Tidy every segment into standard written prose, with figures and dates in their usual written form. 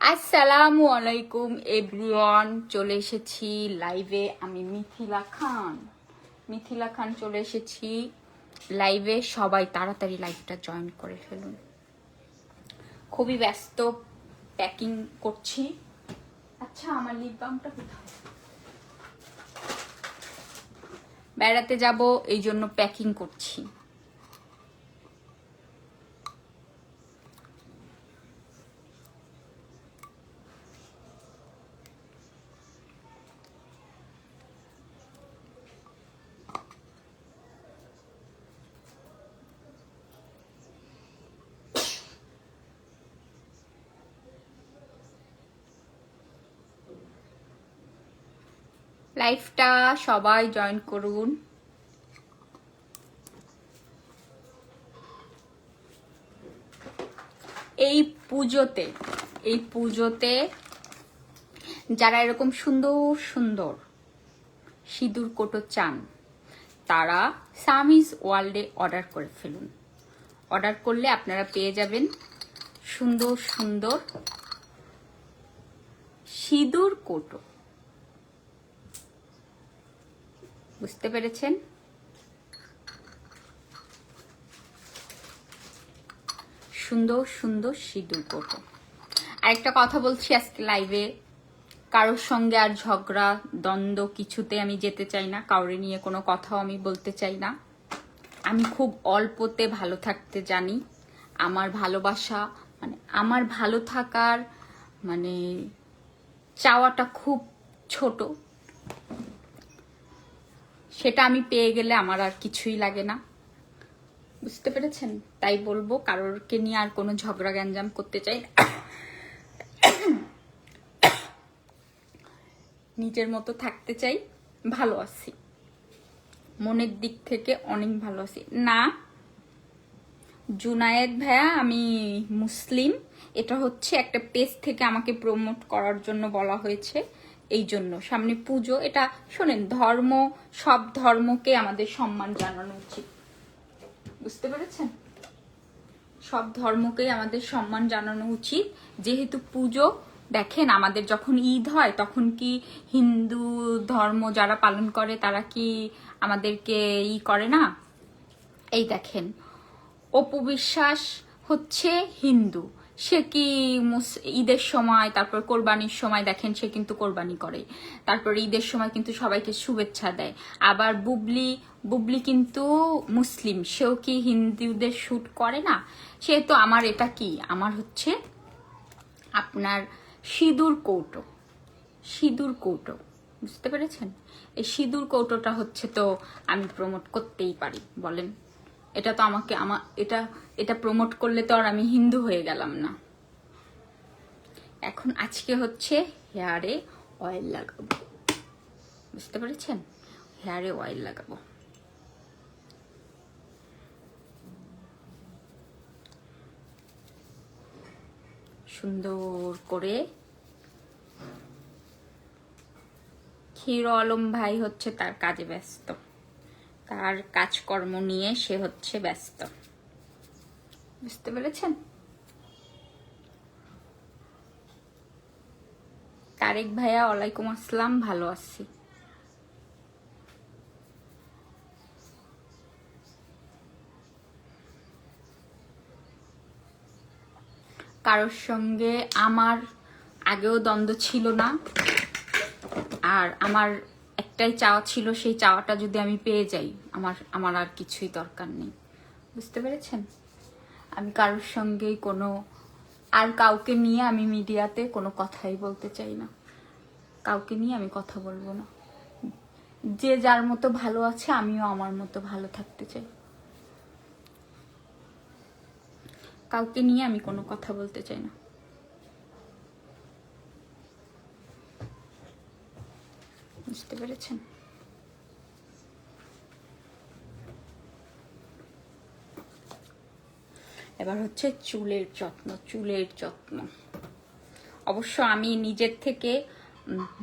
আসসালামু আলাইকুম এভরিওয়ান, চলে এসেছি লাইভে। আমি মিথিলা খান চলে এসেছি লাইভে। সবাই তাড়াতাড়ি লাইভটা জয়েন করে ফেলুন। খুবই ব্যস্ত, প্যাকিং করছি। আচ্ছা, আমার লিপ বামটা কোথায়? বেড়াতে যাব, এই জন্য প্যাকিং করছি। লাইভটা সবাই জয়েন করুন। এই পুজোতে যারা এরকম সুন্দর সুন্দর সিঁদুর কোটো চান, তারা সামিজ ওয়ার্ল্ডে অর্ডার করে ফেলুন। অর্ডার করলে আপনারা পেয়ে যাবেন সুন্দর সুন্দর সিঁদুর কোটো। বুঝতে পেরেছেন? সুন্দর সুন্দর সিঁদুর কোটো। আরেকটা কথা বলছি আজকে লাইভে, কারোর সঙ্গে আর ঝগড়া দ্বন্দ্ব কিছুতে আমি যেতে চাই না। কাউরে নিয়ে কোনো কথাও আমি বলতে চাই না। আমি খুব অল্পতে ভালো থাকতে জানি। আমার ভালোবাসা মানে আমার ভালো থাকার মানে চাওয়াটা খুব ছোট। সেটা আমি পেয়ে গেলে আমার আর কিছুই লাগে না। বুঝতে পেরেছেন? তাই বলবো, কারোরকে নিয়ে আর কোনো ঝগড়া গ্যাঞ্জাম করতে চাই না। নিজের মতো থাকতে চাই। ভালো আছি, মনের দিক থেকে অনেক ভালো আছি। না জুনায়েদ ভাইয়া, আমি মুসলিম। এটা হচ্ছে একটা পেজ থেকে আমাকে প্রমোট করার জন্য বলা হয়েছে। এই জন্য সামনে পুজো, এটা শোনেন, ধর্ম সব ধর্মকে আমাদের সম্মান জানানো উচিত। বুঝতে পেরেছেন? সব ধর্মকেই আমাদের সম্মান জানানো উচিত। যেহেতু পুজো, দেখেন আমাদের যখন ঈদ হয় তখন কি হিন্দু ধর্ম যারা পালন করে তারা কি আমাদেরকে করে না? এই দেখেন, অপু বিশ্বাস হচ্ছে হিন্দু, সে কি ঈদের সময়, তারপর কোরবানির সময় দেখেন সে কিন্তু কোরবানি করে, তারপর ঈদের সময় কিন্তু সবাইকে শুভেচ্ছা দেয়। আবার বুবলি কিন্তু মুসলিম, সেও কি হিন্দুদের শুট করে না? সেহেতু আমার এটা কি, আমার হচ্ছে আপনার সিঁদুর কৌটো। বুঝতে পেরেছেন? এই সিঁদুর কৌটোটা হচ্ছে তো আমি প্রমোট করতেই পারি, বলেন। এটা তো আমাকে এটা প্রমোট করলে তো আর আমি হিন্দু হয়ে গেলাম না। এখন আজকে হচ্ছে হেয়ারে অয়েল লাগাবো। বুঝতে পেরেছেন? হেয়ারে অয়েল লাগাবো। সুন্দর করে। হিরো আলম ভাই হচ্ছে তার কাজে ব্যস্ত, তার কাজকর্ম নিয়ে সে হচ্ছে ব্যস্ত। বুঝতে পেরেছেন? তারেক ভাইয়া, ওয়ালাইকুম আসসালাম, ভালো আছি। কারোর সঙ্গে আমার আগেও দ্বন্দ্ব ছিল না, আর আমার একটাই চাওয়া ছিল, সেই চাওয়াটা যদি আমি পেয়ে যাই, আমার আর কিছুই দরকার নেই। বুঝতে পেরেছেন? আমি কারোর সঙ্গেই কাউকে নিয়ে আমি মিডিয়াতে কোনো কথাই বলতে চাই না। কাউকে নিয়ে আমি কথা বলবো না। যে যার মতো ভালো আছে, আমিও আমার মতো ভালো থাকতে চাই। কাউকে নিয়ে আমি কোনো কথা বলতে চাই না। বুঝতে পেরেছেন? এবার হচ্ছে চুলের যত্ন। অবশ্য আমি নিজের থেকে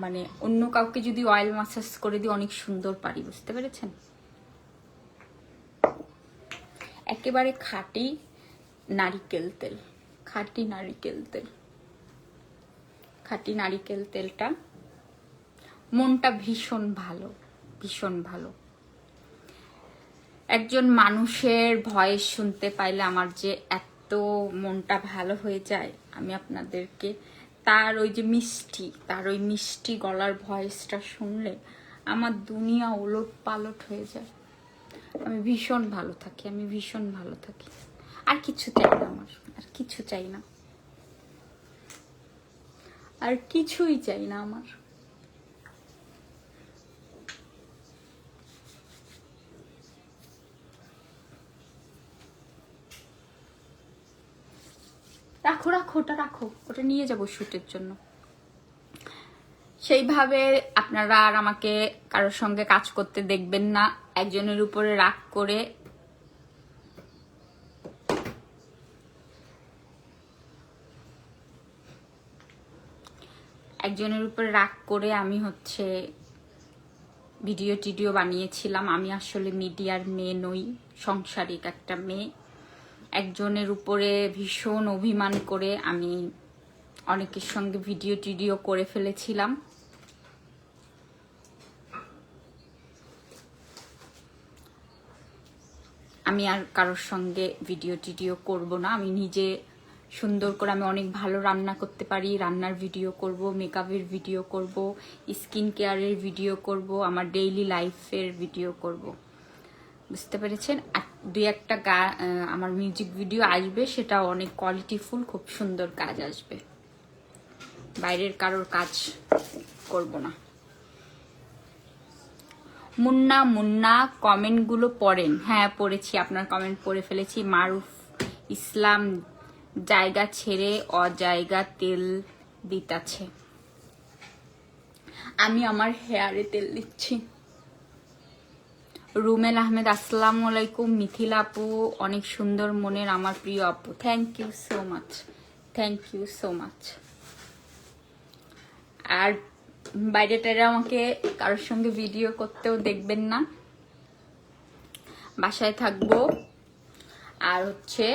মানে অন্য কাউকে যদি অয়েল ম্যাসাজ করে দিই অনেক সুন্দর পারি। বুঝতে পেরেছেন? একেবারে খাঁটি নারিকেল তেল। খাঁটি নারিকেল তেলটা। মনটা ভীষণ ভালো, ভীষণ ভালো। একজন মানুষের ভয়েস শুনতে পাইলে আমার যে এত মনটা ভালো হয়ে যায়, আমি আপনাদেরকে তার ওই যে মিষ্টি, তার ওই মিষ্টি গলার ভয়েসটা শুনলে আমার দুনিয়া ওলট পালট হয়ে যায়। আমি ভীষণ ভালো থাকি, আমি ভীষণ ভালো থাকি। আর কিছু চাই না আমার, আর কিছু চাই না, আর কিছুই চাই না আমার। রাখো রাখো, ওটা রাখো, ওটা নিয়ে যাবো শুটের জন্য। সেইভাবে আপনারা আর আমাকে কারোর সঙ্গে কাজ করতে দেখবেন না। একজনের উপরে রাগ করে আমি হচ্ছে ভিডিও টিডিও বানিয়েছিলাম। আমি আসলে মিডিয়ার মেয়ে নই, সংসারিক একটা মেয়ে। একজনের উপরে ভীষণ অভিমান করে আমি অনেকের সঙ্গে ভিডিও টিডিও করে ফেলেছিলাম। আমি আর কারোর সঙ্গে ভিডিও টিডিও করব না। আমি নিজে সুন্দর করে, আমি অনেক ভালো রান্না করতে পারি, রান্নার ভিডিও করব, মেকআপের ভিডিও করব, স্কিন কেয়ারের ভিডিও করব, আমার ডেইলি লাইফের ভিডিও করব। বুঝতে পেরেছেন? আর দুই একটা আমার মিউজিক ভিডিও আসবে, সেটা অনেক কোয়ালিটিফুল, খুব সুন্দর কাজ আসবে। বাইরের কারোর কাজ করব না। মুন্না মুন্না কমেন্টগুলো পড়েন? হ্যাঁ পড়েছি, আপনার কমেন্ট পড়ে ফেলেছি। মারুফ ইসলাম, জায়গা ছেড়ে অজায়গা তেল দিতাছে। আমি আমার হেয়ারে তেল দিচ্ছি। রুমেল আহমেদ, আসসালামু আলাইকুম। মিথিলা আপু, অনেক সুন্দর মনের আমার প্রিয় আপু। Thank you so much, thank you so much. আর বাইরে টাইরে আমাকে কারোর সঙ্গে ভিডিও করতেও দেখবেন না। বাসায় থাকবো। আর হচ্ছে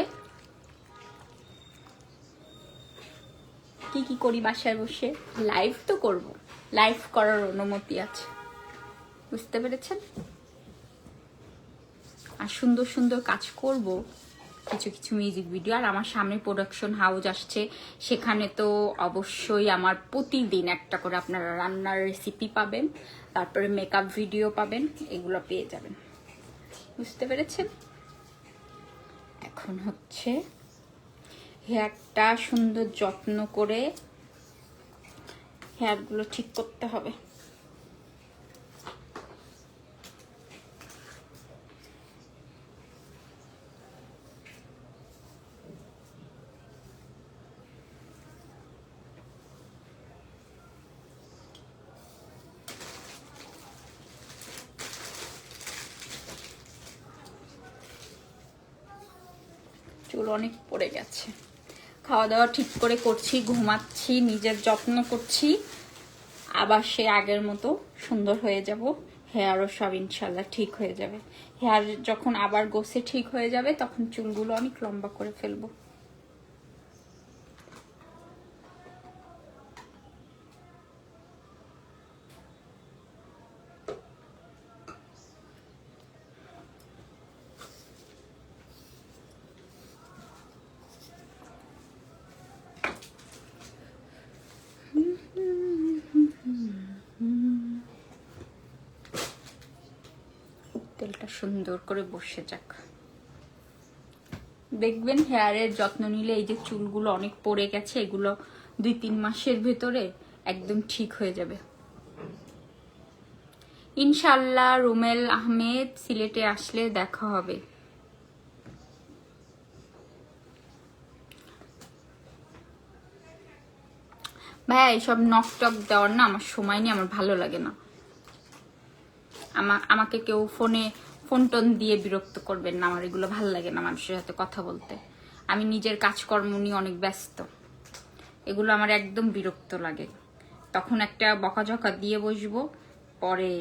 কি কি করি বাসায় বসে? লাইভ তো করব, লাইভ করার অনুমতি আছে। বুঝতে পেরেছেন? আর সুন্দর সুন্দর কাজ করব, কিছু কিছু মিউজিক ভিডিও। আর আমার সামনে প্রোডাকশন হাউস আসছে, সেখানে তো অবশ্যই আমার প্রতিদিন একটা করে আপনারা রান্নার রেসিপি পাবেন, তারপরে মেকআপ ভিডিও পাবেন, এগুলো পেয়ে যাবেন। বুঝতে পেরেছেন? এখন হচ্ছে হেয়ারটা সুন্দর যত্ন করে হেয়ারগুলো ঠিক করতে হবে। চুল অনেক পড়ে গেছে। খাওয়া দাওয়া ঠিক করে করছি, ঘুমাচ্ছি, নিজের যত্ন করছি, আবার সে আগের মতো সুন্দর হয়ে যাব। হেয়ারও সব ইনশাল্লাহ ঠিক হয়ে যাবে। হেয়ার যখন আবার গোছে ঠিক হয়ে যাবে, তখন চুলগুলো অনেক লম্বা করে ফেলবো। তেলটা সুন্দর করে বসে যাক। দেখবেন হেয়ারের যত্ন নিলে এই যে চুলগুলো অনেক পড়ে গেছে, এগুলো 2-3 মাসের ভেতরে একদম ঠিক হয়ে যাবে ইনশাল্লাহ। রুমেল আহমেদ, সিলেটে আসলে দেখা হবে। ভাইয়া এইসব নক টক দেওয়ার না আমার সময় নেই, আমার ভালো লাগে না। আমাকে কেউ ফোন টোন দিয়ে বিরক্ত করবেন না, আমার এগুলো ভালো লাগে না মানুষের সাথে কথা বলতে। আমি নিজের কাজকর্ম নিয়ে অনেক ব্যস্ত, এগুলো আমার একদম বিরক্ত লাগে। তখন একটা বকাঝকা দিয়ে বসবো, পরে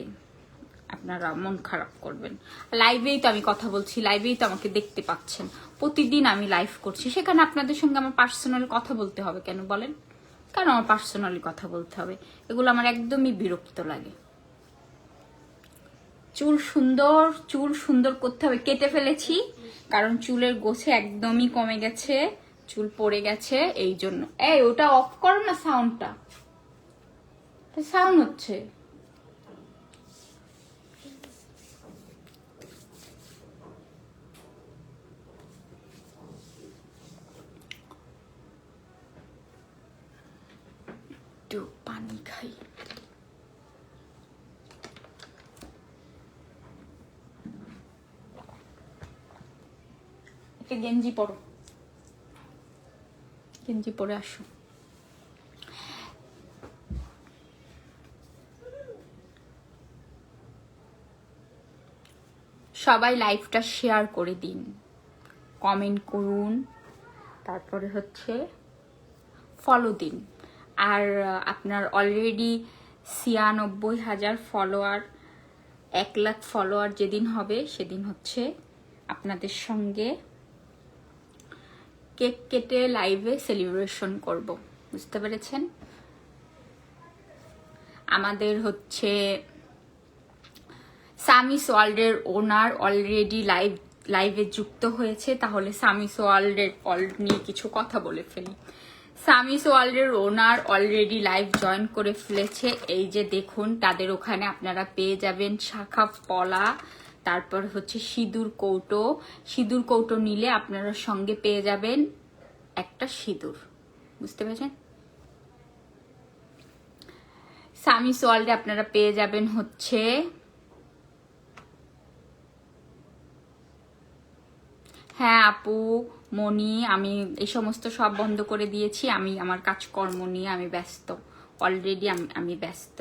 আপনারা মন খারাপ করবেন। লাইভেই তো আমি কথা বলছি, লাইভেই তো আমাকে দেখতে পাচ্ছেন। প্রতিদিন আমি লাইভ করছি, সেখানে আপনাদের সঙ্গে আমার পার্সোনাল কথা বলতে হবে কেন বলেন? কারণ আমার পার্সোনালি কথা বলতে হবে, এগুলো আমার একদমই বিরক্ত লাগে। চুল সুন্দর করতে হবে। কেটে ফেলেছি কারণ চুলের গোছে একদমই কমে গেছে, চুল পড়ে গেছে, এই জন্য। এই ওটা অফ করো না, সাউন্ডটা, সাউন্ড হচ্ছে। একটু পানি খাই। গেঞ্জি পরো, গেঞ্জি পরে আসো। সবাই লাইভটা শেয়ার করে দিন, কমেন্ট করুন, তারপরে হচ্ছে ফলো দিন। আর আপনার অলরেডি 96,000 ফলোয়ার, 1 লাখ ফলোয়ার যেদিন হবে সেদিন হচ্ছে আপনাদের সঙ্গে কেক কেটে লাইভে সেলিব্রেশন করব, বুঝতে পেরেছেন? আমাদের হচ্ছে সামিস ওয়ার্ল্ডের ওনার অলরেডি লাইভে যুক্ত হয়েছে। তাহলে সামিস ওয়ার্ল্ডের নিয়ে কিছু কথা বলে ফেলি। সামিস ওয়ার্ল্ডের ওনার অলরেডি লাইভ জয়েন করে ফেলেছে। এই যে দেখুন, তাদের ওখানে আপনারা পেয়ে যাবেন শাখা পলা, তারপর হচ্ছে সিঁদুর কৌটো নিলে আপনারা সঙ্গে পেয়ে যাবেন একটা সিঁদুর, বুঝতে পেরেছেন? সামিস ওয়ার্ল্ডে আপনারা পেয়ে যাবেন হচ্ছে হ্যাঁ আপু মনি, আমি এই সমস্ত সব বন্ধ করে দিয়েছি। আমি আমার কাজকর্ম নিয়ে আমি ব্যস্ত, অলরেডি আমি ব্যস্ত।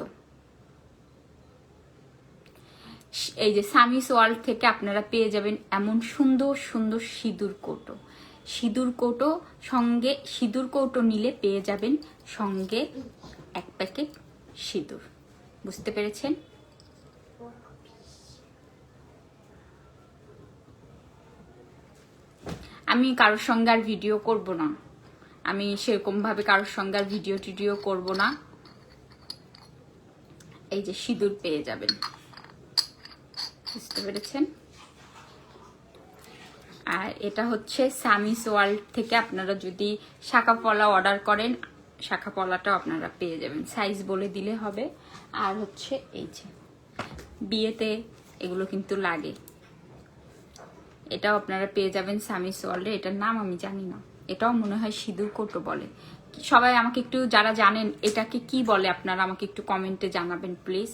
এই যে সামিস ওয়ার্ল্ড থেকে আপনারা পেয়ে যাবেন এমন সুন্দর সুন্দর সিঁদুর কৌটো নিলে পেয়ে যাবেন সঙ্গে 1 প্যাকেট সিঁদুর, বুঝতে পেরেছেন? আমি কারোর সঙ্গে আর ভিডিও করব না, আমি সেরকম ভাবে কারোর সঙ্গে আর ভিডিও করব না। এই যে সিঁদুর পেয়ে যাবেন, বুঝতে পেরেছেন? আর এটা হচ্ছে সামিস ওয়ার্ল্ড থেকে আপনারা যদি শাখা পলা অর্ডার করেন, শাখা পলাটাও আপনারা পেয়ে যাবেন, সাইজ বলে দিলে হবে। আর হচ্ছে এই যে বিয়েতে এগুলো কিন্তু লাগে, এটাও আপনারা পেয়ে যাবেন সামিস ওয়ার্ল্ডে। এটার নাম আমি জানি না, এটাও মনে হয় সিঁদুর কৌটো বলে। সবাই আমাকে একটু, যারা জানেন এটাকে কি বলে, আপনারা আমাকে একটু কমেন্টে জানাবেন প্লিজ,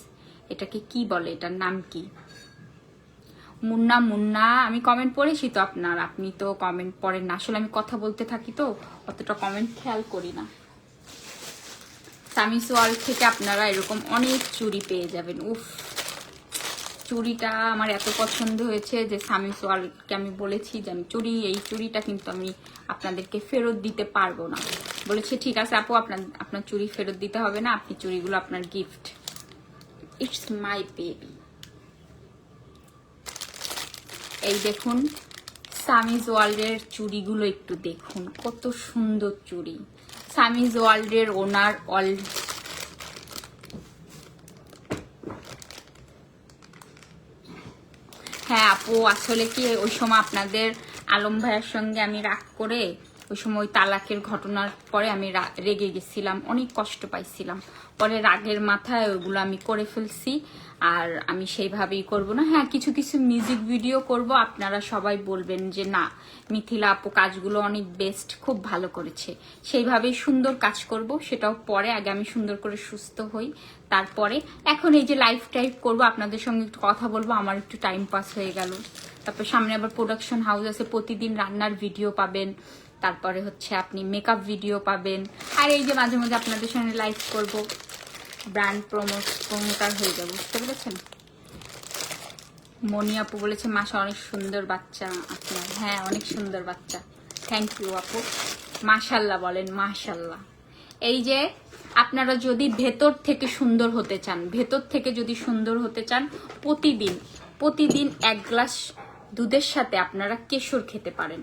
এটাকে কি বলে, এটার নাম কি? মুন্না আমি কমেন্ট পড়েছি তো আপনার, আপনি তো কমেন্ট পড়েন না, আসলে আমি কথা বলতে থাকি তো অতটা কমেন্ট খেয়াল করি না। সামিস ওয়ার্ল্ড থেকে আপনারা এরকম অনেক চুড়ি পেয়ে যাবেন। উফ, চুড়িটা আমার এত পছন্দ হয়েছে যে সামিস ওয়ার্ল্ডকে আমি বলেছি যে আমি এই চুড়িটা কিন্তু আমি আপনাদেরকে ফেরত দিতে পারবো না। বলেছে ঠিক আছে আপু, আপনার চুড়ি ফেরত দিতে হবে না, আপনি চুড়িগুলো আপনার গিফট, ইটস মাই বেবি। এই দেখুন সামিস ওয়ার্ল্ডের চুড়িগুলো একটু দেখুন, কত সুন্দর চুড়ি। সামিস ওয়ার্ল্ডের ওনার হ্যাঁ আপু, আসলে কি ওই সময় আপনাদের আলম ভাইয়ের সঙ্গে আমি রাগ করে, ওই সময় তালাকের ঘটনার পরে আমি রেগে গেছিলাম, অনেক কষ্ট পাইছিলাম, পরে রাগের মাথায় ওইগুলো আমি করে ফেলছি। আর আমি সেইভাবেই করব না। হ্যাঁ, কিছু মিউজিক ভিডিও করব, আপনারা সবাই বলবেন যে না মিথিলা আপু কাজগুলো অনেক বেস্ট, খুব ভালো করেছে, সেইভাবেই সুন্দর কাজ করব। সেটাও পরে, আগে আমি সুন্দর করে সুস্থ হই, তারপরে। এখন এই যে লাইভ টাইপ করব, আপনাদের সঙ্গে একটু কথা বলবো, আমার একটু টাইম পাস হয়ে গেল। তারপর সামনে আবার প্রোডাকশন হাউস আছে, প্রতিদিন রান্নার ভিডিও পাবেন, তারপরে হচ্ছে আপনি মেকআপ ভিডিও পাবেন। আর এই যে মাঝে মাঝে আপনাদের সঙ্গে লাইভ করব, ব্র্যান্ড প্রমোটার হয়ে যাবো, বুঝতে পেরেছেন? মনি আপু বলেছে মাশা অনেক সুন্দর বাচ্চা আপনার। হ্যাঁ, অনেক সুন্দর বাচ্চা, থ্যাংক ইউ আপু। মাশাল্লাহ বলেন, মাশাল্লাহ। এই যে আপনারা যদি ভেতর থেকে সুন্দর হতে চান, প্রতিদিন 1 গ্লাস দুধের সাথে আপনারা কেশর খেতে পারেন।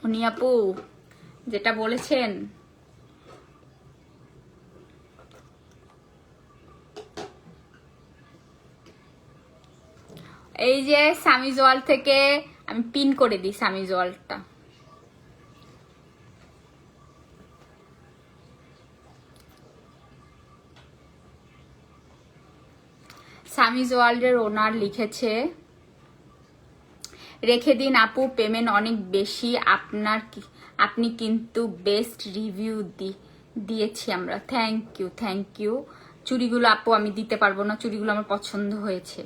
উনি আপু যেটা বলেছেন, এই যে সামিজ ওয়াল থেকে আমি পিন করে দিই সামিজ ওয়ালটা। সামিজ ওয়ার্ল্ডের ওনার লিখেছে, রেখে দিন আপু, পেমেন্ট অনেক বেশি আপনার, আপনি কিন্তু বেস্ট রিভিউ দিয়েছি আমরা। Thank you. চুড়িগুলো আপু আমি দিতে পারবো না, চুড়িগুলো আমার পছন্দ হয়েছে।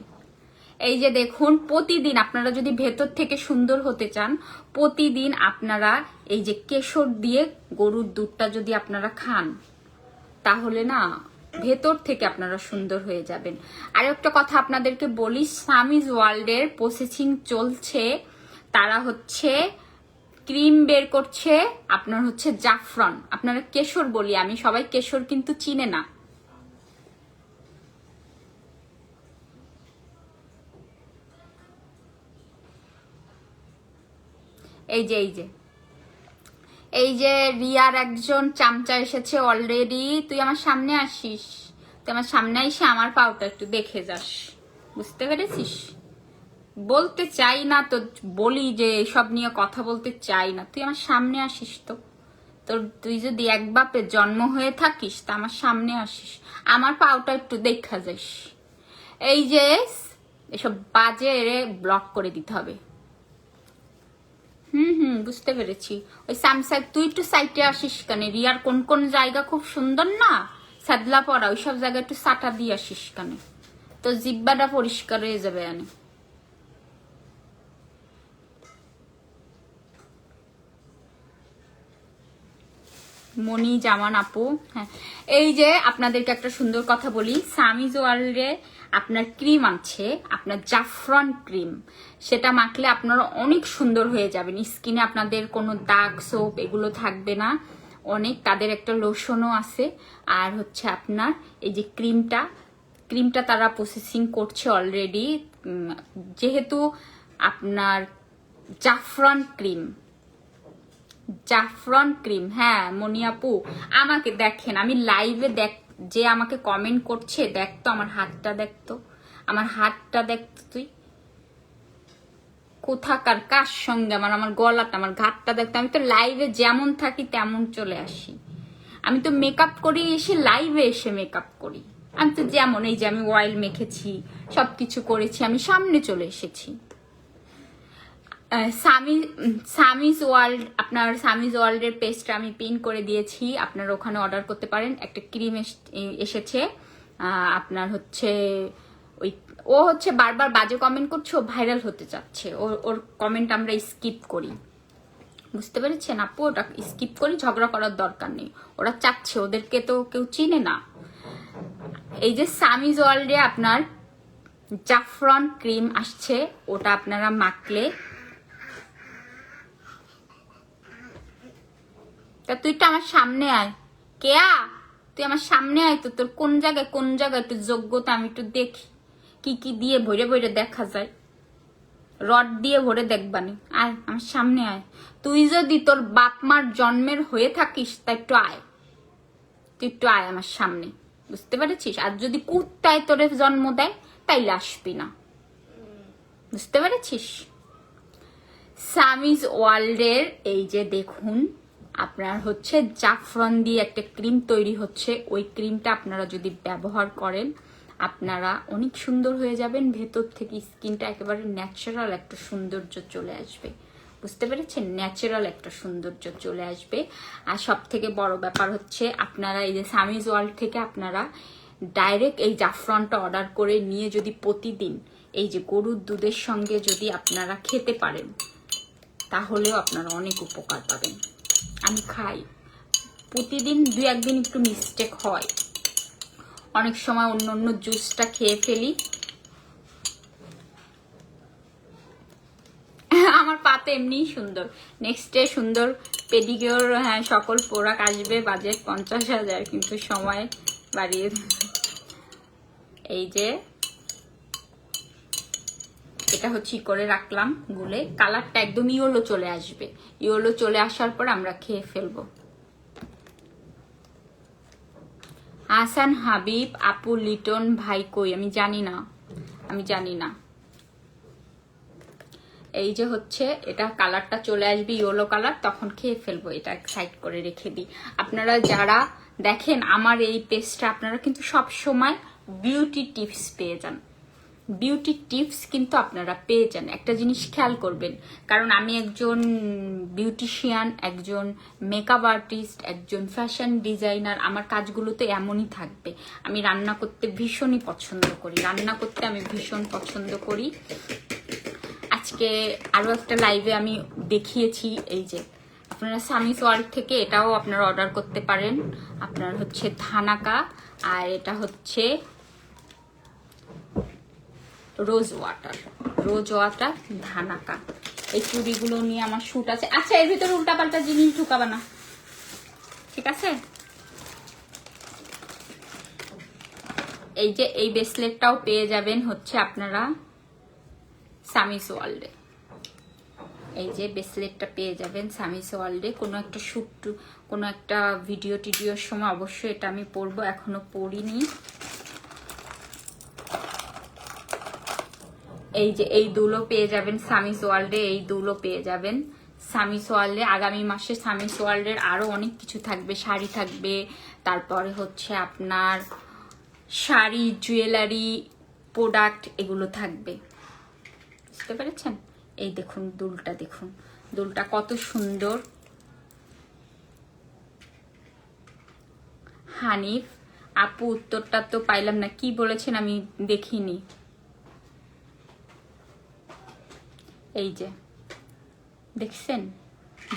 এই যে দেখুন, প্রতিদিন আপনারা যদি ভেতর থেকে সুন্দর হতে চান, প্রতিদিন আপনারা এই যে কেশর দিয়ে গরুর দুধটা যদি আপনারা খান, তাহলে না ভেতর থেকে আপনারা সুন্দর হয়ে যাবেন। আর একটা কথা আপনাদেরকে বলি, সামিজ ওয়ার্ল্ডের প্রসেসিং চলছে, তারা হচ্ছে ক্রিম বের করছে, আপনার হচ্ছে জাফরান, আপনারা কেশর বলি আমি, সবাই কেশর কিন্তু চিনে না। এই যে রিয়ার একজন চামচা এসেছে অলরেডি। তুই আমার সামনে আসিস, তুই আমার সামনে এসে আমার পাউটা একটু দেখে যাস, বুঝতে পেরেছিস? বলতে চাই না তো বলি যে সব নিয়ে কথা বলতে চাই না, তুই আমার সামনে আসিস তো। তোর তুই যদি এক বাপের জন্ম হয়ে থাকিস তা আমার সামনে আসিস, আমার পাউটা একটু দেখা যাস। এই যে এসব বাজে ব্লক করে দিতে হবে। বুঝতে পেরেছি। ওই স্যামসাং তুই একটু সাইটে আসিস কানে, রিয়ার কোন কোন জায়গা খুব সুন্দর না, সাদলা পড়া, ওইসব জায়গায় একটু সাটা দিয়ে আসিস কানে, তো জিব্বাটা পরিষ্কার হয়ে যাবে। আনে মনি জামান আপু, হ্যাঁ। এই যে আপনাদেরকে একটা সুন্দর কথা বলি, সামিজ ওয়ার্ল্ডে আপনার ক্রিম আছে, আপনার জাফরান ক্রিম, সেটা মাখলে আপনারা অনেক সুন্দর হয়ে যাবেন। স্কিনে আপনাদের কোনো দাগ সোপ এগুলো থাকবে না অনেক। তাদের একটা লোশনও আছে। আর হচ্ছে আপনার এই যে ক্রিমটা তারা প্রসেসিং করছে অলরেডি, যেহেতু আপনার জাফরান ক্রিম, হ্যাঁ মনি আপু আমাকে দেখেন, আমি লাইভে যে আমাকে কমেন্ট করছে, দেখতো আমার হাতটা, দেখতো আমার হাতটা, দেখতো তুই কোথাকার কার সঙ্গে, আমার গলাটা, আমার ঘাটটা দেখতো। আমি তো লাইভে যেমন থাকি তেমন চলে আসি, আমি তো মেকআপ করি এসে লাইভে এসে মেকআপ করি, আমি তো যেমন, এই যে আমি অয়েল মেখেছি, সবকিছু করেছি, আমি সামনে চলে এসেছি। সামিজ ওয়ার্ল্ড, আপনার সামিজ ওয়ার্ল্ডের পেজটা আমি পিন করে দিয়েছি, আপনারা ওখানে অর্ডার করতে পারেন। একটা ক্রিম এসেছে, আপনার হচ্ছে ও হচ্ছে বারবার বাজে কমেন্ট করছে, ও ভাইরাল হতে চাচ্ছে, ওর কমেন্ট আমরা স্কিপ করি, বুঝতে পেরেছেন আপু? ওটা স্কিপ করি, ঝগড়া করার দরকার নেই, ওরা চাচ্ছে, ওদেরকে তো কেউ চিনে না। এই যে সামিজ ওয়ার্ল্ডে আপনার জাফরান ক্রিম আসছে, ওটা আপনারা মাখলে, তুই তো আমার সামনে আয়, কেয়া তুই আমার সামনে আয় তো, তোর কোন জায়গায় একটু যোগ্যতা আমি একটু দেখি, কি দিয়ে ভরে দেখা যায়, রড দিয়ে ভরে দেখবানি, আয় আমার সামনে আয়। তুই যদি তোর বাপ মার জন্মের হয়ে থাকিস তা একটু আয়, তুই একটু আয় আমার সামনে, বুঝতে পেরেছিস? আর যদি কুত্তায় তোরে জন্ম দেয় তাইলে আসবি না, বুঝতে পেরেছিস? সামিজ ওয়ার্ল্ডের এই যে দেখুন, আপনার হচ্ছে জাফরান দিয়ে একটা ক্রিম তৈরি হচ্ছে, ওই ক্রিমটা আপনারা যদি ব্যবহার করেন আপনারা অনেক সুন্দর হয়ে যাবেন, ভেতর থেকে স্কিনটা একেবারে ন্যাচারাল একটা সৌন্দর্য চলে আসবে, বুঝতে পেরেছেন? ন্যাচারাল একটা সৌন্দর্য চলে আসবে। আর সব থেকে বড় ব্যাপার হচ্ছে, আপনারা এই যে সামিজ ওয়ার্ল্ড থেকে আপনারা ডাইরেক্ট এই জাফরানটা অর্ডার করে নিয়ে যদি প্রতিদিন এই যে গরুর দুধের সঙ্গে যদি আপনারা খেতে পারেন, তাহলেও আপনারা অনেক উপকার পাবেন। আমি খাই প্রতিদিন, 2-1 দিন একটু মিস্টেক হয়, অনেক সময় অন্য জুসটা খেয়ে ফেলি। আমার পাতে এমনিই সুন্দর, নেক্সট ডে সুন্দর পেডিকিওর, হ্যাঁ সকল প্রোডাক্ট আসবে, বাজেট 50,000, কিন্তু সময় বাড়িয়ে। এই যে এটা হচ্ছে করে রাখলাম গুলে। কালারটা একদম ইয়েলো চলে আসবে, ইয়েলো চলে আসার পর আমরা খেয়ে ফেলবো। হাসান হাবিব আপু লিটন ভাই কই? আমি জানি না, আমি জানি না। এই যে হচ্ছে এটা কালারটা চলে আসবে ইয়েলো কালার, তখন খেয়ে ফেলবো। এটা সাইড করে রেখে দিই। আপনারা যারা দেখেন আমার এই পেজটা, আপনারা কিন্তু সব সময় বিউটি টিপস পেয়ে যান। বিউটি টিপস কিন্তু আপনারা পেয়ে যান। একটা জিনিস খেয়াল করবেন, কারণ আমি একজন বিউটিশিয়ান, একজন মেকআপ আর্টিস্ট, একজন ফ্যাশন ডিজাইনার। আমার কাজগুলো তো এমনই থাকবে। আমি রান্না করতে ভীষণই পছন্দ করি, রান্না করতে আমি ভীষণ পছন্দ করি। আজকে আরো একটা লাইভে আমি দেখিয়েছি, এই যে আপনারা সামিস ওয়ার্ল্ড থেকে এটাও আপনারা অর্ডার করতে পারেন। আপনার হচ্ছে ধানাকা, আর এটা হচ্ছে রোজ ওয়াটার, রোজ ওয়াটার ধানাকা। এই চুড়িগুলো নিয়ে আমার শুট আছে। আচ্ছা, এর ভিতরে উল্টাপাল্টা জিনিস ঢুকাবে না, ঠিক আছে? এই যে এই ব্রেসলেটটাও পেয়ে যাবেন হচ্ছে আপনারা সামিস ওয়ার্ল্ডে। এই যে ব্রেসলেটটা পেয়ে যাবেন সামিস ওয়ার্ল্ডে। কোনো একটা শুট, কোনো একটা ভিডিও টিডিওর সময় অবশ্যই এটা আমি পরবো, এখনো পরিনি। এই যে এই দুলো পেয়ে যাবেন সামিস ওয়ার্ল্ডে, এই দুলো পেয়ে যাবেন সামিস ওয়ার্ল্ডে। আগামী মাসে সামিস ওয়ার্ল্ডের আরো অনেক কিছু থাকবে, শাড়ি থাকবে, তারপরে হচ্ছে আপনার শাড়ি, জুয়েলারি, প্রোডাক্ট এগুলো থাকবে, বুঝতে পেরেছেন? এই দেখুন দুলটা, দেখুন দুলটা কত সুন্দর। হানিফ আপু উত্তরটা তো পাইলাম না, কি বলেছেন আমি দেখিনি। এই যে দেখছেন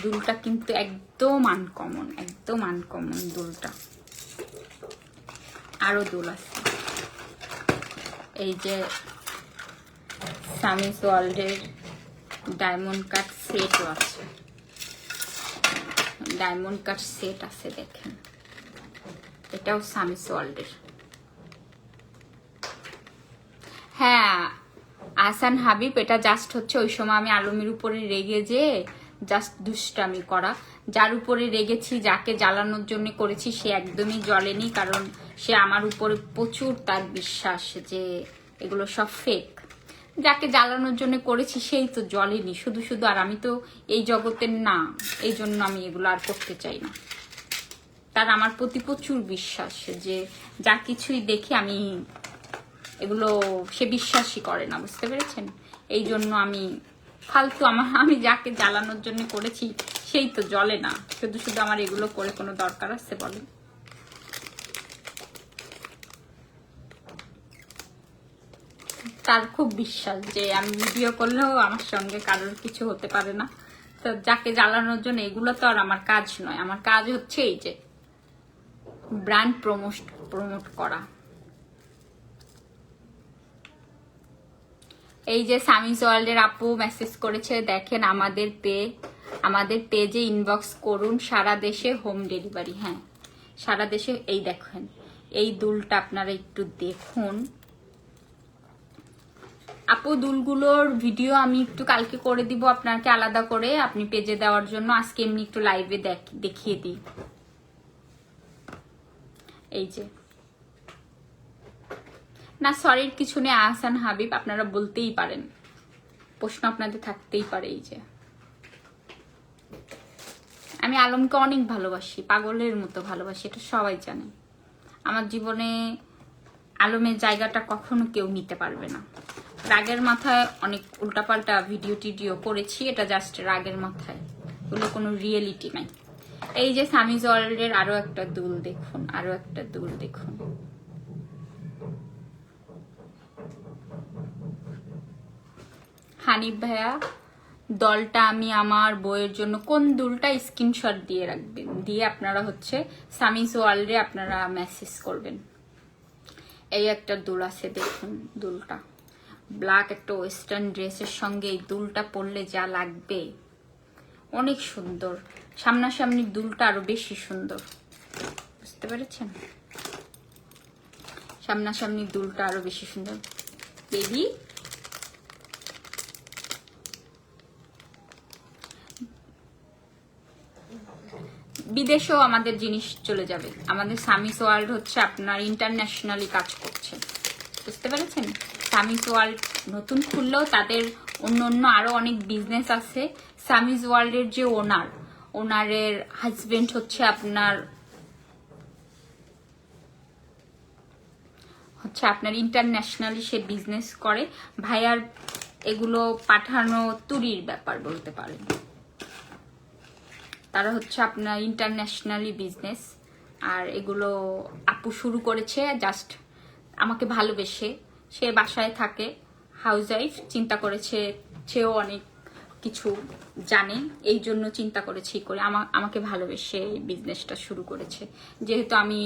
দুলটা কিন্তু একদম আনকমন, একদম আনকমন দুলটা। আরো দুল আছে, এই যে সামিস ওয়ার্ল্ডের ডায়মন্ড কাট সেটও আছে, ডায়মন্ড কাট সেট আছে দেখেন, এটাও সামিস ওয়ার্ল্ডের। হ্যাঁ আহসান হাবিব, এটা জাস্ট হচ্ছে ওই সময় আমি আলমের উপরে রেগে যে জাস্ট দুষ্টামি করা। যার উপরে রেগেছি, যাকে জ্বালানোর জন্য করেছি, সে একদমই জ্বলেনি, কারণ সে আমার উপরে প্রচুর তার বিশ্বাস যে এগুলো সব ফেক। যাকে জ্বালানোর জন্য করেছি সেই তো জ্বলেনি শুধু শুধু, আর আমি তো এই জগতের না, এই জন্য আমি এগুলো আর করতে চাই না। তার আমার প্রতি প্রচুর বিশ্বাস, যে যা কিছুই দেখি আমি এগুলো সে বিশ্বাসই করে না, বুঝতে পেরেছেন? এই জন্য আমি ফালতু, আমি যাকে জ্বালানোর জন্য করেছি সেই তো জ্বলে না, শুধু শুধু আমার এগুলো করে কোনো দরকার আছে বলেন? তার খুব বিশ্বাস যে আমি ভিডিও করলেও আমার সঙ্গে কারোর কিছু হতে পারে না। তো যাকে জ্বালানোর জন্য, এগুলো তো আর আমার কাজ নয়। আমার কাজ হচ্ছে এই যে ব্র্যান্ড প্রমোট করা। এই যে সামিস ওয়ার্ল্ডের আপু মেসেজ করেছে, দেখেন আমাদের পেজে ইনবক্স করুন, সারা দেশে হোম ডেলিভারি। হ্যাঁ সারা দেশে। এই দেখেন এই দুলটা আপনারা একটু দেখুন আপু, দুলগুলোর ভিডিও আমি একটু কালকে করে দিব আপনাকে আলাদা করে, আপনি পেজে দেওয়ার জন্য। আজকে এমনি একটু লাইভে দেখিয়ে দিই। এই যে না, সরির কিছু নেই আহসান হাবিব, আপনারা বলতেই পারেন, প্রশ্ন আপনাদের থাকতেই পারে। এই যে আমি আলমকে অনেক ভালোবাসি, পাগলের মতো ভালোবাসি, এটা সবাই জানে। আমার জীবনে আলমের জায়গাটা কখনো কেউ নিতে পারবে না। রাগের মাথায় অনেক উল্টাপাল্টা ভিডিও টিডিও করেছি, এটা জাস্ট রাগের মাথায়, ওগুলো কোনো রিয়েলিটি নাই। এই যে সামিস ওয়ার্ল্ডের আরো একটা দুল দেখুন, আরো একটা দুল দেখুন। হানিফ ভাইয়া, দলটা আমি আমার বইয়ের জন্য, কোন দুলটা স্ক্রিনশট দিয়ে রাখবেন, দিয়ে আপনারা হচ্ছে সামিস ওয়ার্ল্ডে আপনারা মেসেজ করবেন। এই একটা দুল আছে দেখুন, দুলটা ব্ল্যাক একটা ওয়েস্টার্ন ড্রেসের সঙ্গে এই দুলটা পরলে যা লাগবে, অনেক সুন্দর। সামনাসামনি দুলটা আরো বেশি সুন্দর, বুঝতে পেরেছেন? সামনাসামনি দুলটা আরো বেশি সুন্দর। বেবি বিদেশেও আমাদের জিনিস চলে যাবে। আমাদের সামিস ওয়ার্ল্ড হচ্ছে আপনার ইন্টারন্যাশনালি কাজ করছে, বুঝতে পেরেছেন? সামিস ওয়ার্ল্ড নতুন খুললেও তাদের অন্য অন্য আরো অনেক বিজনেস আছে। সামিস ওয়ার্ল্ডের যে ওনারের হাজবেন্ড হচ্ছে আপনার ইন্টারন্যাশনালি সে বিজনেস করে। ভাইয়ার এগুলো পাঠানো তুরির ব্যাপার বলতে পারেন। তারা হচ্ছে আপনার ইন্টারন্যাশনালি বিজনেস, আর এগুলো আপু শুরু করেছে জাস্ট আমাকে ভালোবেসে। সে বাসায় থাকে, হাউস ওয়াইফ, চিন্তা করেছে সেও অনেক কিছু জানে, এই জন্য চিন্তা করেছি করে আমাকে ভালোবেসে এই বিজনেসটা শুরু করেছে। যেহেতু আমি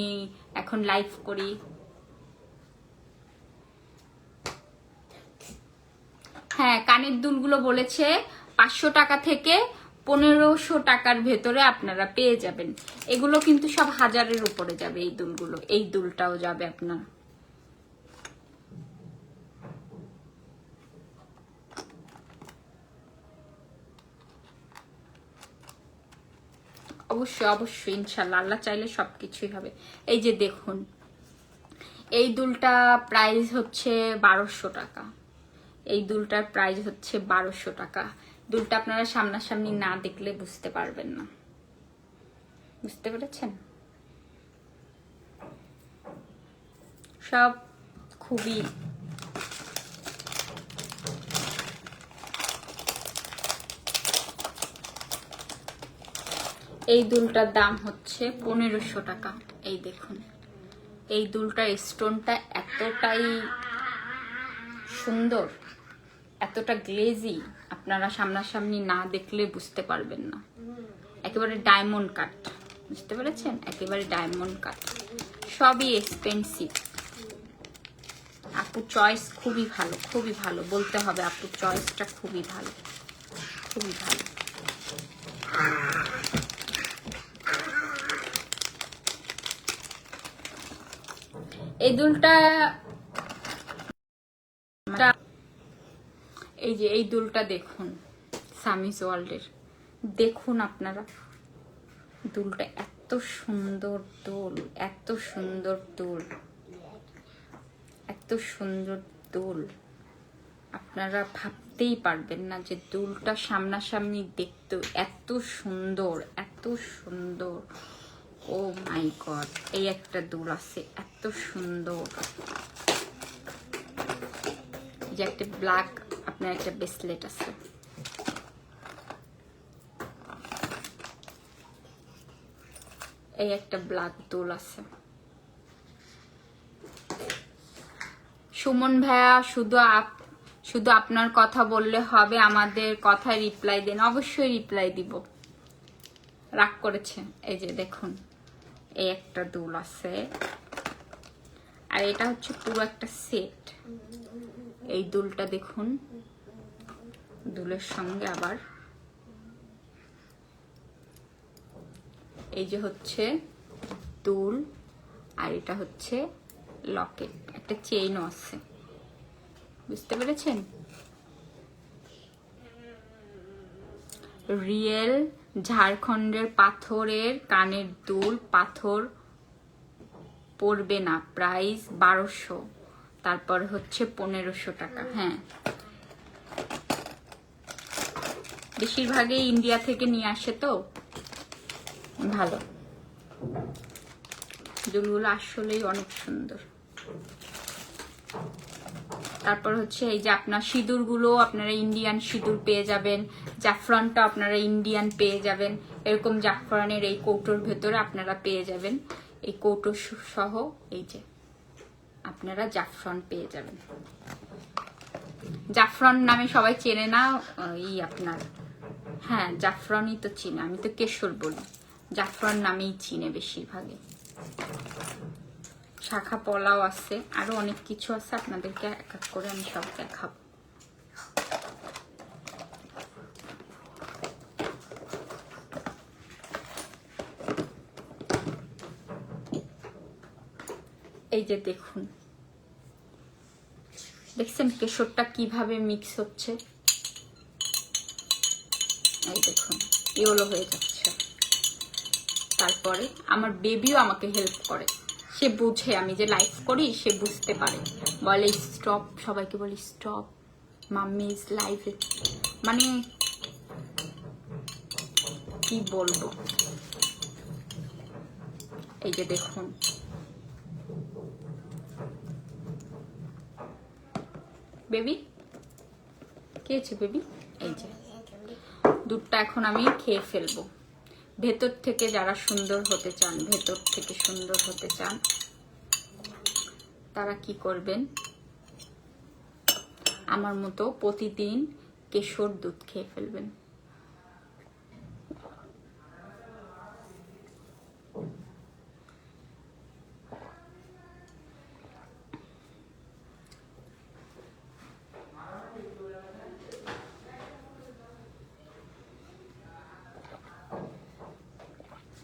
এখন লাইভ করি, হ্যাঁ কানের দুলগুলো বলেছে 500 টাকা থেকে 1500 টাকার ভেতরে আপনারা পেয়ে যাবেন। এগুলো কিন্তু সব 1000-এর উপরে যাবে এই দুলগুলো। এই দুলটাও যাবে আপনার। অবশ্যই অবশ্যই ইনশাল্লাহ, আল্লাহ চাইলে সবকিছুই হবে। এই যে দেখুন, এই দুলটা প্রাইস হচ্ছে 1200 টাকা। এই দুলটার প্রাইস হচ্ছে 1200 টাকা। দুলটা আপনারা সামনাসামনি না দেখলে বুঝতে পারবেন না, বুঝতে পেরেছেন? সব খুবই এই দুলটার দাম হচ্ছে 1500 টাকা। এই দেখুন, এই দুলটার স্টোনটা এতটাই সুন্দর, এতটা গ্লেজি, আপনারা সামনাসামনি না দেখলে বুঝতে পারবেন না। একেবারে ডায়মন্ড কাট, বুঝতে পেরেছেন? একেবারে ডায়মন্ড কাট। সবই এক্সপেন্সিভ। আপুর চয়েস খুবই ভালো, খুবই ভালো বলতে হবে। আপুর চয়েসটা খুবই ভালো, খুবই ভালো। এই দুলটা, এই যে এই দুলটা দেখুন সামিস ওয়ার্ল্ডের, দেখুন আপনারা দুলটা এত সুন্দর দুল, এত সুন্দর দুল, এত সুন্দর দুল। আপনারা ভাবতেই পারবেন না যে দুলটা সামনাসামনি দেখতে এত সুন্দর, এত সুন্দর। ও মাই গড, এই একটা দুল আছে এত সুন্দর। যে একটা ব্ল্যাক আপনার একটা ব্রেসলেট আছে, এই একটা ব্ল্যাক দুল আছে। সুমন ভাইয়া শুধু আপনার কথা বললে হবে, আমাদের কথায় রিপ্লাই দেন। অবশ্যই রিপ্লাই দিব, রাগ করেছে। এই যে দেখুন, এই একটা দুল আছে, আর এটা হচ্ছে পুরো একটা সেট। এই দুলটা দেখুন, দুলের সঙ্গে আবার এই যে হচ্ছে দুল, আর এটা হচ্ছে লকেট, একটা চেইনও আছে, বুঝতে পেরেছেন? রিয়েল ঝাড়খণ্ডের পাথরের কানের দুল, পাথর পড়বে না, প্রাইস 1200, তারপর হচ্ছে 1500 টাকা। হ্যাঁ, বেশিরভাগই ইন্ডিয়া থেকে নিয়ে আসে, তো ভালো দুলগুলো আসলেই অনেক সুন্দর। তারপর হচ্ছে এই যে আপনার সিঁদুরগুলো, আপনারা ইন্ডিয়ান সিঁদুর পেয়ে যাবেন। জাফরানটা আপনারা ইন্ডিয়ান পেয়ে যাবেন। এরকম জাফরানের এই কৌটোর ভেতরে আপনারা পেয়ে যাবেন, এই কৌটো সহ এই যে আপনারা জাফরান পেয়ে যাবেন। জাফরান নামে সবাই চেনে না, আপনার, হ্যাঁ জাফরানই তো চিনে, আমি তো কেশর বলি, জাফরান নামেই চিনে বেশিরভাগে। শাখা পলাও আছে, আরো অনেক কিছু আছে, আপনাদেরকে এক এক করে আমি সব দেখাবো। এই যে দেখুন, দেখছেন কেশরটা কিভাবে মিক্স হচ্ছে? এই দেখুন ইয়েলো হয়ে যাচ্ছে, তারপরে আমার বেবিও আমাকে হেল্প করে, সে বুঝে আমি যে লাইভ করি, সে বুঝতে পারে, বলে স্টপ, সবাইকে বলি স্টপ, মাম্মি ইজ লাইভে। মানে কি বলবো, এই যে দেখুন বেবি, কে আছে বেবি? এই যে দুধটা এখন আমি খেয়ে ফেলবো। ভেতর থেকে যারা সুন্দর হতে চান, ভেতর থেকে সুন্দর হতে চান, তারা কি করবেন, আমার মতো প্রতিদিন কেশর দুধ খেয়ে ফেলবেন।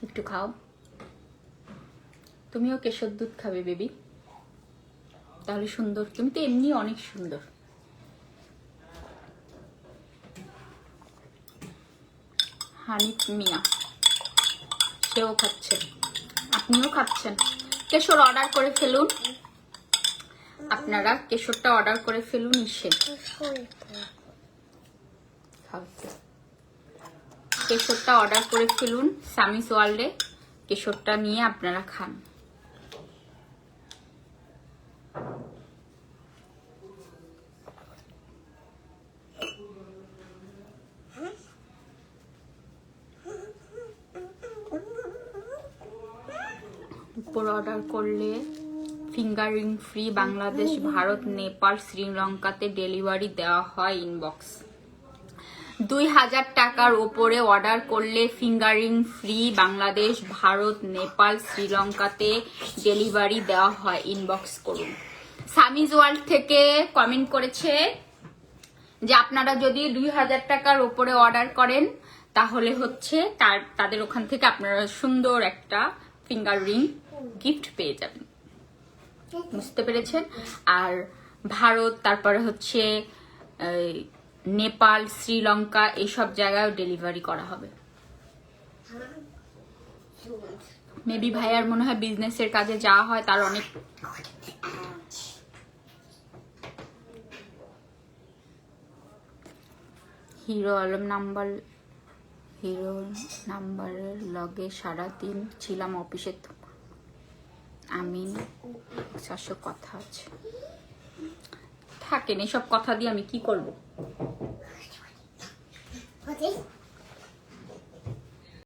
একটু খাও, তুমিও কেশর দুধ খাবে বেবি, তাহলে সুন্দর, তুমি তো এমনি অনেক সুন্দর। হানিফ মিয়া সেও খাচ্ছে, আপনিও খাচ্ছেন। কেশর অর্ডার করে ফেলুন, আপনারা কেশরটা অর্ডার করে ফেলুন। ইসে কেশরটা অর্ডার করে ফেলুন সামিস ওয়ার্ল্ডে, কেশরটা নিয়ে আপনারা খান। উপর অর্ডার করলে ফিঙ্গারিং ফ্রি, বাংলাদেশ, ভারত, নেপাল, শ্রীলঙ্কাতে ডেলিভারি দেওয়া হয় ইনবক্স। 2000 টাকার ওপরে অর্ডার করলে ফিঙ্গারিং ফ্রি, বাংলাদেশ, ভারত, নেপাল, শ্রীলঙ্কাতে ডেলিভারি দেওয়া হয়, ইনবক্স করুন। সামিজ ওয়ার্ল্ড থেকে কমেন্ট করেছে যে আপনারা যদি 2000 টাকার ওপরে অর্ডার করেন তাহলে হচ্ছে তাদের ওখান থেকে আপনারা সুন্দর একটা ফিঙ্গার রিং গিফট পেয়ে যাবেন, বুঝতে পেরেছেন? আর ভারত, তারপরে হচ্ছে নেপাল, শ্রীলঙ্কা, এইসব জায়গায় ডেলিভারি করা হবে। মেবি ভাইয়ার মনে হয় বিজনেসের কাজে যাওয়া হয়, তার অনেক হিরো আলম নাম্বারের লগে সারাদিন ছিলাম অফিসে, আমি 700 কথা আছে, থাকেন এসব কথা দিয়ে আমি কি করব?